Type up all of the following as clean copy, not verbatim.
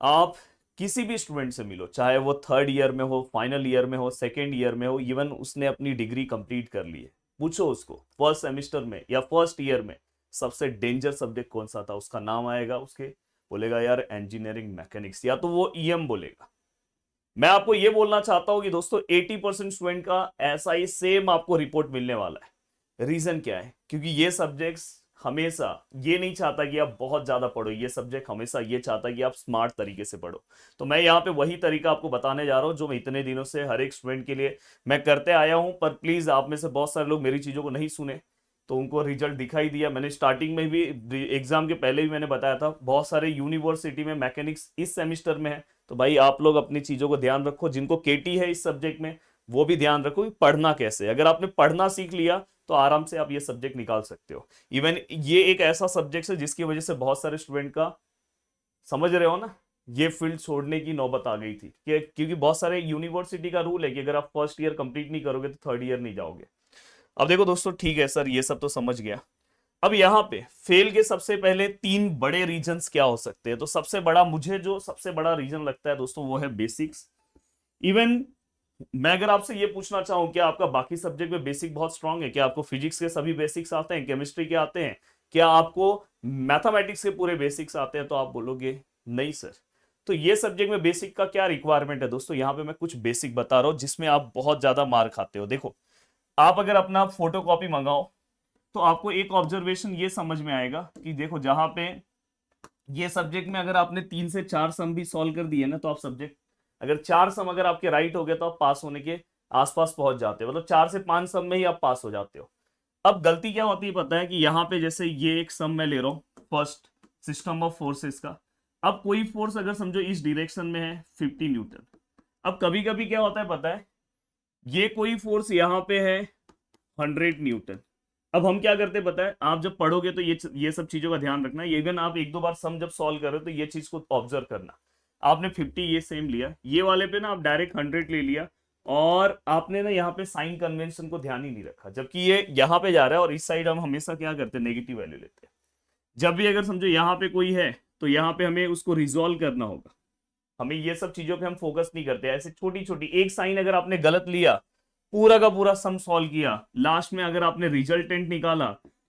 आप किसी भी स्टूडेंट से मिलो, चाहे वो थर्ड ईयर में हो, फाइनल ईयर में हो, सेकेंड ईयर में हो, इवन उसने अपनी डिग्री कंप्लीट कर ली है, पूछो उसको फर्स्ट सेमेस्टर में या फर्स्ट ईयर में सबसे डेंजर सब्जेक्ट कौन सा था, उसका नाम आएगा उसके, बोलेगा यार इंजीनियरिंग मैकेनिक्स, या तो वो ईएम बोलेगा। मैं आपको ये बोलना चाहता हूं कि दोस्तों 80% स्टूडेंट का ऐसा ही सेम आपको रिपोर्ट मिलने वाला है। रीजन क्या है? क्योंकि ये सब्जेक्ट्स हमेशा ये नहीं चाहता कि आप बहुत ज्यादा पढ़ो, ये सब्जेक्ट हमेशा ये चाहता है कि आप स्मार्ट तरीके से पढ़ो। तो मैं यहाँ पे वही तरीका आपको बताने जा रहा हूँ जो मैं इतने दिनों से हर एक स्टूडेंट के लिए मैं करते आया हूँ। पर प्लीज आप में से बहुत सारे लोग मेरी चीजों को नहीं सुने, तो उनको रिजल्ट दिखाई दिया। मैंने स्टार्टिंग में भी एग्जाम के पहले भी मैंने बताया था, बहुत सारे यूनिवर्सिटी में मैकेनिक्स इस सेमिस्टर में है। तो भाई आप लोग अपनी चीजों को ध्यान रखो, जिनको केटी है इस सब्जेक्ट में वो भी ध्यान रखो कि पढ़ना कैसे। अगर आपने पढ़ना सीख लिया तो आराम से आप ये सब्जेक्ट निकाल सकते हो। इवन ये एक ऐसा सब्जेक्ट है जिसकी वजह से बहुत सारे स्टूडेंट का, समझ रहे हो ना, ये फील्ड छोड़ने की नौबत आ गई थी क्योंकि बहुत सारे यूनिवर्सिटी का रूल है कि अगर आप फर्स्ट ईयर कंप्लीट नहीं करोगे तो थर्ड ईयर नहीं जाओगे। अब देखो दोस्तों, ठीक है सर, ये सब तो समझ गया। अब यहाँ पे फेल के सबसे पहले तीन बड़े रीजंस क्या हो सकते हैं? तो सबसे बड़ा, मुझे जो सबसे बड़ा रीजन लगता है दोस्तों, वो है बेसिक्स। इवन मैं अगर आपसे ये पूछना चाहूं क्या आपका बाकी सब्जेक्ट में बेसिक बहुत स्ट्रांग है, क्या आपको फिजिक्स के सभी बेसिक्स आते हैं, केमिस्ट्री के आते हैं, क्या आपको मैथमेटिक्स के पूरे बेसिक्स आते हैं, तो आप बोलोगे नहीं सर। तो ये सब्जेक्ट में बेसिक का क्या रिक्वायरमेंट है दोस्तों? यहाँ पे मैं कुछ बेसिक बता रहा हूं जिसमें आप बहुत ज्यादा मार खाते हो। देखो, आप अगर अपना फोटो कॉपी मंगाओ तो आपको एक ऑब्जर्वेशन ये समझ में आएगा कि देखो, जहां पे ये सब्जेक्ट में अगर आपने 3 से 4 सम भी सॉल्व कर दिए ना, तो आप सब्जेक्ट, अगर 4 सम अगर आपके राइट हो गए तो आप पास होने के आसपास पहुंच जाते हो, मतलब 4 से 5 सम में ही आप पास हो जाते हो। अब गलती क्या होती है पता है? कि यहाँ पे जैसे ये एक सम मैं ले रहा हूँ, फर्स्ट, सिस्टम ऑफ फोर्सेस का। अब कोई फोर्स अगर समझो इस डायरेक्शन में है 50 न्यूटन। अब कभी कभी क्या होता है पता है, ये कोई फोर्स यहाँ पे है 100 न्यूटन। अब हम क्या करते हैं पता है, आप जब पढ़ोगे तो ये सब चीजों का ध्यान रखना। इवन आप एक दो बार सम जब सॉल्व कर रहे हो तो ये चीज को ऑब्जर्व करना। आपने 50 ये सेम लिया, ये वाले पे ना आप डायरेक्ट 100 ले लिया, और आपने ना यहाँ पे साइन कन्वेंशन को ध्यान ही नहीं रखा, जबकि ये यहाँ पे जा रहा है और इस साइड हम हमेशा क्या करते हैं, नेगेटिव वैल्यू लेते हैं। जब भी अगर समझो यहाँ पे कोई है तो यहाँ पे हमें उसको रिजोल्व करना होगा। हमें ये सब चीजों पे हम फोकस नहीं करते। ऐसे छोटी छोटी एक साइन अगर आपने गलत लिया, पूरा का पूरा सम सॉल्व किया, लास्ट में अगर आपने रिजल्टेंट निकाला,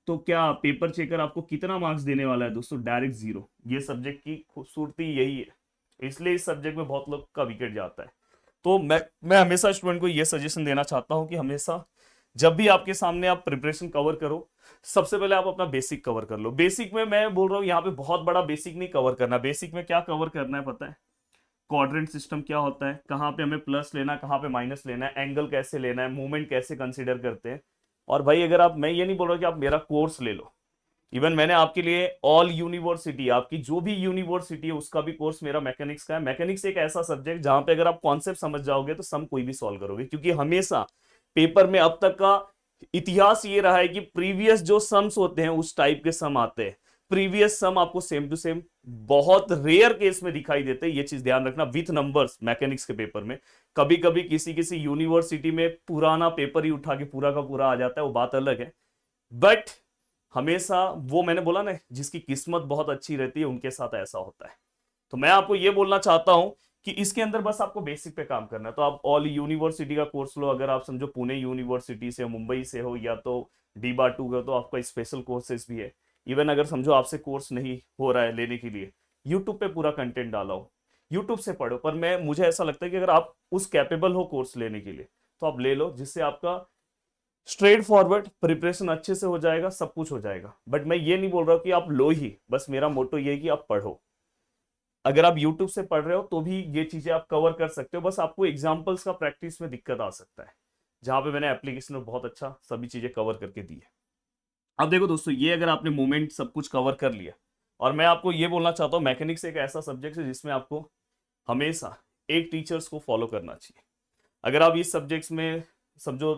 तो क्या पेपर चेकर आपको कितना मार्क्स देने वाला है दोस्तों? डायरेक्ट 0। ये सब्जेक्ट की खूबसूरती यही है, इसलिए इस सब्जेक्ट में बहुत लोग का विकेट जाता है। तो मैं हमेशा स्टूडेंट को ये सजेशन देना चाहता हूं कि हमेशा जब भी आपके सामने आप प्रिपरेशन कवर करो, सबसे पहले आप अपना बेसिक कवर कर लो। बेसिक में मैं बोल रहा हूँ यहाँ पे बहुत बड़ा बेसिक नहीं कवर करना। बेसिक में क्या कवर करना है पता है? क्वाड्रेंट सिस्टम क्या होता है, कहाँ पे हमें प्लस लेना है, कहाँ पे माइनस लेना है, एंगल कैसे लेना है, मूवमेंट कैसे कंसीडर करते हैं। और भाई अगर आप, मैं ये नहीं बोल रहा कि आप मेरा कोर्स ले लो, इवन मैंने आपके लिए ऑल यूनिवर्सिटी, आपकी जो भी यूनिवर्सिटी है उसका भी कोर्स मेरा मैकेनिक्स का है। मैकेनिक्स एक ऐसा सब्जेक्ट जहां पे अगर आप कॉन्सेप्ट समझ जाओगे तो सम कोई भी सॉल्व करोगे, क्योंकि हमेशा पेपर में अब तक का इतिहास ये रहा है कि प्रीवियस जो सम्स होते हैं उस टाइप के सम आते हैं। प्रीवियस सम आपको सेम टू सेम बहुत रेयर केस में दिखाई देते हैं, ये चीज ध्यान रखना विथ नंबर्स मैकेनिक्स के पेपर में। कभी कभी किसी किसी यूनिवर्सिटी में पुराना पेपर ही उठा के पूरा का पूरा आ जाता है, वो बात अलग है। बट हमेशा वो मैंने बोला ना, जिसकी किस्मत बहुत अच्छी रहती है उनके साथ ऐसा होता है। तो मैं आपको ये बोलना चाहता हूं कि इसके अंदर बस आपको बेसिक पे काम करना है। तो आप ऑल यूनिवर्सिटी का कोर्स लो, अगर आप समझो पुणे यूनिवर्सिटी से, मुंबई से हो, या तो DBA2 का, तो आपका स्पेशल कोर्सेज भी है। इवन अगर समझो आपसे कोर्स नहीं हो रहा है लेने के लिए, यूट्यूब पे पूरा कंटेंट डाला हो, यूट्यूब से पढ़ो। पर मैं, मुझे ऐसा लगता है कि अगर आप उस कैपेबल हो कोर्स लेने के लिए तो आप ले लो, जिससे आपका स्ट्रेट फॉरवर्ड प्रिपरेशन अच्छे से हो जाएगा, सब कुछ हो जाएगा। बट मैं ये नहीं बोल रहा कि आप लो ही, बस मेरा मोटो ये है कि आप पढ़ो। अगर आप YouTube से पढ़ रहे हो तो भी ये चीजें आप कवर कर सकते हो, बस आपको एग्जाम्पल्स का प्रैक्टिस में दिक्कत आ सकता है, जहां पे मैंने एप्लीकेशन में बहुत अच्छा सभी चीजें कवर करके दी है। अब देखो दोस्तों, ये अगर आपने मोमेंट सब कुछ कवर कर लिया, और मैं आपको ये बोलना चाहता हूँ मैकेनिक्स एक ऐसा सब्जेक्ट है जिसमें आपको हमेशा एक टीचर्स को फॉलो करना चाहिए। अगर आप इस सब्जेक्ट्स में समझो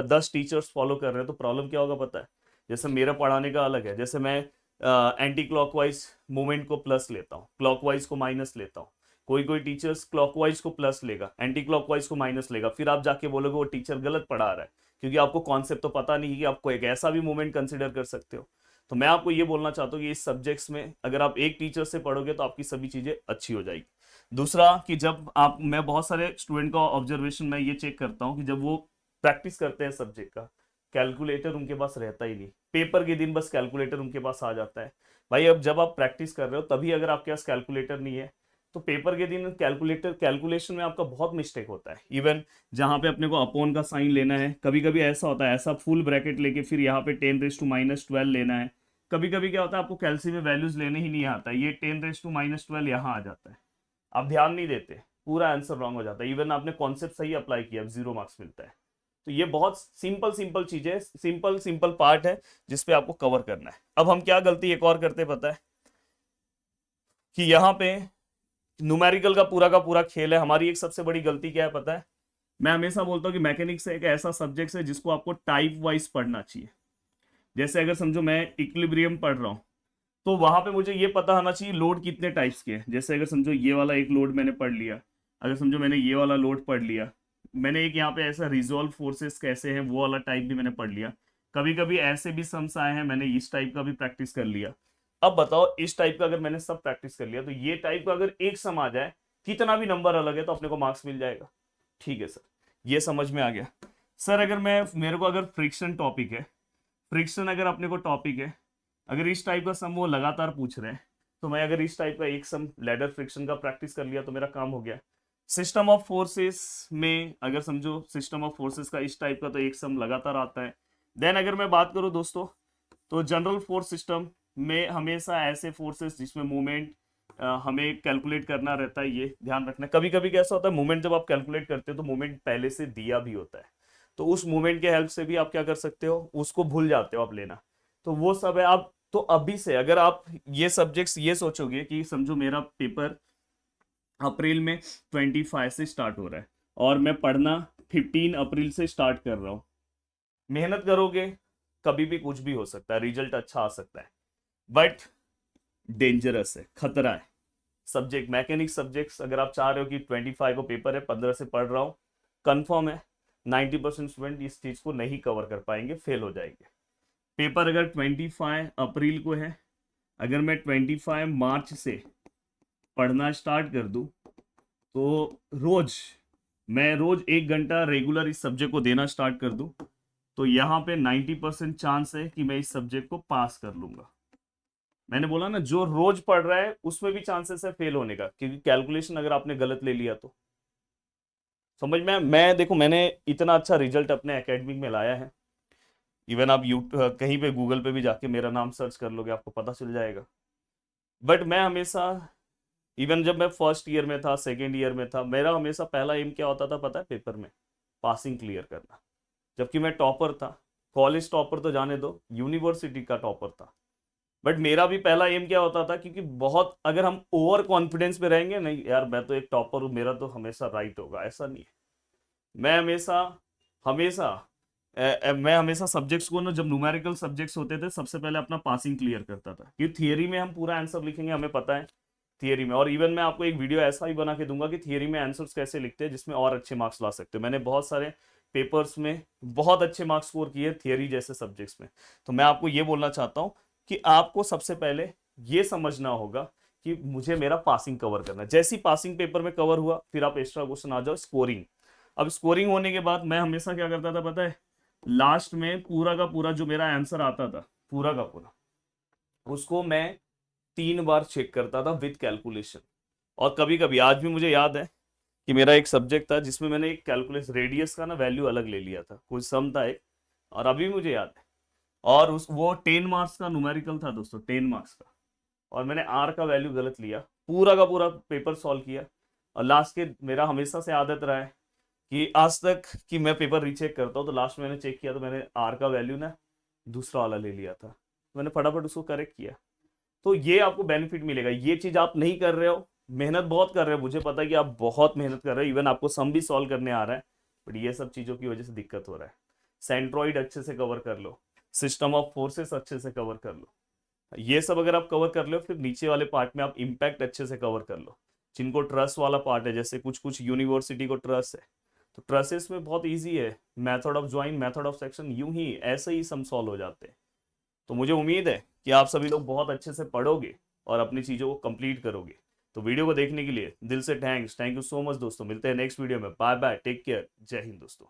10 टीचर्स फॉलो कर रहे हैं तो प्रॉब्लम क्या होगा पता है? जैसे मेरा पढ़ाने का अलग है, जैसे मैं एंटी क्लॉकवाइज मूवमेंट को प्लस लेता हूँ, क्लॉकवाइज को माइनस लेता हूँ। कोई कोई टीचर्स क्लॉकवाइज को प्लस लेगा, एंटी क्लॉकवाइज को माइनस लेगा, फिर आप जाके बोलोगे वो टीचर गलत पढ़ा रहा है, क्योंकि आपको कॉन्सेप्ट तो पता नहीं है कि आपको एक ऐसा भी मूवमेंट कंसिडर कर सकते हो। तो मैं आपको ये बोलना चाहता हूँ कि इस सब्जेक्ट्स में अगर आप एक टीचर से पढ़ोगे तो आपकी सभी चीजें अच्छी हो जाएगी। दूसरा कि जब आप, मैं बहुत सारे स्टूडेंट का ऑब्जर्वेशन मैं ये चेक करता हूँ कि जब वो प्रैक्टिस करते हैं सब्जेक्ट का, कैलकुलेटर उनके पास रहता ही नहीं, पेपर के दिन बस कैलकुलेटर उनके पास आ जाता है। भाई अब जब आप प्रैक्टिस कर रहे हो तभी अगर आपके पास कैलकुलेटर नहीं है तो पेपर के दिन कैलकुलेटर कैलकुलेशन में आपका बहुत मिस्टेक होता है। इवन जहां पे अपने को अपॉन का साइन लेना है, कभी कभी ऐसा होता है, ऐसा फुल ब्रैकेट लेके फिर यहाँ पे 10⁻⁻12 लेना है। कभी कभी क्या होता है, आपको कैलसी में वैल्यूज लेने ही नहीं आता, ये 10⁻⁻12 यहाँ आ जाता है, आप ध्यान नहीं देते, पूरा आंसर रॉन्ग हो जाता है। इवन आपने कॉन्सेप्ट सही अप्लाई किया, 0 मार्क्स मिलता है। तो ये बहुत सिंपल सिंपल चीजें, सिंपल सिंपल पार्ट है जिसपे आपको कवर करना है। अब हम क्या गलती एक और करते पता है, कि यहाँ पे न्यूमेरिकल का पूरा खेल है। हमारी एक सबसे बड़ी गलती क्या है पता है, मैं हमेशा बोलता हूँ कि मैकेनिक्स एक ऐसा सब्जेक्ट है जिसको आपको टाइप वाइज पढ़ना चाहिए। जैसे अगर समझो मैं इक्विलिब्रियम पढ़ रहा हूँ तो वहां पे मुझे ये पता होना चाहिए लोड कितने टाइप्स के हैं। जैसे अगर समझो ये वाला एक लोड मैंने पढ़ लिया, अगर समझो मैंने ये वाला लोड पढ़ लिया, मैंने एक यहाँ पे ऐसा रिजॉल्व फोर्सेस कैसे हैं वो वाला टाइप भी मैंने पढ़ लिया। कभी कभी ऐसे भी सम्स आए हैं, मैंने इस टाइप का भी प्रैक्टिस कर लिया। अब बताओ इस टाइप का अगर मैंने सब प्रैक्टिस कर लिया तो ये टाइप का अगर एक सम आ जाए, कितना भी नंबर अलग है तो अपने को मार्क्स मिल जाएगा। ठीक है सर, ये समझ में आ गया। सर अगर मैं, मेरे को अगर फ्रिक्शन टॉपिक है, फ्रिक्शन अगर अपने को टॉपिक है, अगर इस टाइप का सम वो लगातार पूछ रहे हैं तो मैं अगर इस टाइप का एक सम लैडर फ्रिक्शन का प्रैक्टिस कर लिया तो मेरा काम हो गया। सिस्टम ऑफ फोर्सेस में अगर समझो सिस्टम ऑफ फोर्सेस का इस टाइप का तो एक सम लगातार आता है। देन अगर मैं बात करूं दोस्तों तो जनरल फोर्स सिस्टम में हमेशा ऐसे फोर्सेस जिसमें मूवमेंट हमें कैलकुलेट करना रहता है, ये ध्यान रखना। कभी कभी कैसा होता है, मूवमेंट जब आप कैलकुलेट करते हो तो मूवमेंट पहले से दिया भी होता है, तो उस मूवमेंट के हेल्प से भी आप क्या कर सकते हो, उसको भूल जाते हो आप लेना। तो वो सब है। आप तो अभी से अगर आप ये सब्जेक्ट्स ये सोचोगे कि समझो मेरा पेपर अप्रैल में 25 से स्टार्ट हो रहा है और मैं पढ़ना 15 अप्रैल से स्टार्ट कर रहा हूँ, मेहनत करोगे कभी भी कुछ भी हो सकता है, रिजल्ट अच्छा आ सकता है, बट डेंजरस है, खतरा है। सब्जेक्ट मैकेनिक्स सब्जेक्ट्स अगर आप चाह रहे हो कि 25 को पेपर है, 15 से पढ़ रहा हूँ, कंफर्म है 90% स्टूडेंट इस चीज को नहीं कवर कर पाएंगे, फेल हो जाएंगे। पेपर अगर 25 अप्रैल को है, अगर मैं 25 मार्च से पढ़ना स्टार्ट कर दूं तो रोज, मैं रोज 1 घंटा रेगुलर इस सब्जेक्ट को देना स्टार्ट कर दूं तो यहाँ पे 90% चांस है कि मैं इस सब्जेक्ट को पास कर लूंगा। मैंने बोला ना, जो रोज पढ़ रहा है उसमें भी चांसेस है फेल होने का, क्योंकि कैलकुलेशन अगर आपने गलत ले लिया तो। समझ में, मैं देखो मैंने इतना अच्छा रिजल्ट अपने एकेडमिक में लाया है। इवन आप यूट्यूब कहीं पे गूगल पे भी जाके मेरा नाम सर्च कर लोगे आपको पता चल जाएगा। बट मैं हमेशा, इवन जब मैं फर्स्ट ईयर में था, सेकेंड ईयर में था, मेरा हमेशा पहला एम क्या होता था पता है, पेपर में पासिंग क्लियर करना। जबकि मैं टॉपर था, कॉलेज टॉपर तो जाने दो, यूनिवर्सिटी का टॉपर था। बट मेरा भी पहला एम क्या होता था, क्योंकि बहुत अगर हम ओवर कॉन्फिडेंस में रहेंगे, नहीं यार मैं तो एक टॉपर हूँ, मेरा तो हमेशा राइट होगा, ऐसा नहीं है। मैं हमेशा हमेशा मैं हमेशा सब्जेक्ट्स को ना, जब न्यूमेरिकल सब्जेक्ट्स होते थे सबसे पहले अपना पासिंग क्लियर करता था, क्योंकि थियरी में हम पूरा आंसर लिखेंगे हमें पता है थियरी में। और इवन मैं आपको एक वीडियो ऐसा ही बना के दूंगा कि थियरी में आंसर्स कैसे लिखते हैं जिसमें और अच्छे मार्क्स ला सकते हो। मैंने बहुत सारे पेपर्स में बहुत अच्छे मार्क्स स्कोर किए थियरी जैसे सब्जेक्ट्स में। तो मैं आपको ये बोलना चाहता हूँ कि आपको सबसे पहले ये समझना होगा कि मुझे मेरा पासिंग कवर करना है। जैसी पासिंग पेपर में कवर हुआ फिर आप एक्स्ट्रा क्वेश्चन आ जाओ स्कोरिंग। अब स्कोरिंग होने के बाद मैं हमेशा क्या करता था पता है, लास्ट में पूरा का पूरा जो मेरा आंसर आता था, पूरा का पूरा उसको मैं 3 बार चेक करता था विद कैलकुलेशन। और कभी कभी आज भी मुझे याद है कि मेरा एक सब्जेक्ट था जिसमें मैंने एक कैलकुलेशन रेडियस का ना वैल्यू अलग ले लिया था, कुछ सम था एक, और अभी मुझे याद है। और उस वो 10 मार्क्स का न्यूमेरिकल था दोस्तों, 10 मार्क्स का, और मैंने आर का वैल्यू गलत लिया, पूरा का पूरा पेपर सॉल्व किया। और लास्ट के मेरा हमेशा से आदत रहा है कि आज तक कि मैं पेपर रीचेक करता हूँ तो लास्ट में मैंने चेक किया तो मैंने आर का वैल्यू ना दूसरा वाला ले लिया था, मैंने फटाफट उसको करेक्ट किया। तो ये आपको बेनिफिट मिलेगा। ये चीज आप नहीं कर रहे हो, मेहनत बहुत कर रहे हो, मुझे पता है कि आप बहुत मेहनत कर रहे हो, इवन आपको सम भी सॉल्व करने आ रहा है, बट ये सब चीजों की वजह से दिक्कत हो रहा है। सेंट्रॉइड अच्छे से कवर कर लो, सिस्टम ऑफ फोर्सेस अच्छे से कवर कर लो, ये सब अगर आप कवर कर लो फिर नीचे वाले पार्ट में आप इम्पैक्ट अच्छे से कवर कर लो। जिनको ट्रस्ट वाला पार्ट है, जैसे कुछ कुछ यूनिवर्सिटी को ट्रस्ट है तो ट्रसेस में बहुत ईजी है, method of join, method of section, यूं ही ऐसे ही सम सॉल्व हो जाते हैं। तो मुझे उम्मीद है कि आप सभी लोग बहुत अच्छे से पढ़ोगे और अपनी चीज़ों को कंप्लीट करोगे। तो वीडियो को देखने के लिए दिल से thanks, thank you so much दोस्तों। मिलते हैं नेक्स्ट वीडियो में। बाय बाय, टेक केयर, जय हिंद दोस्तों।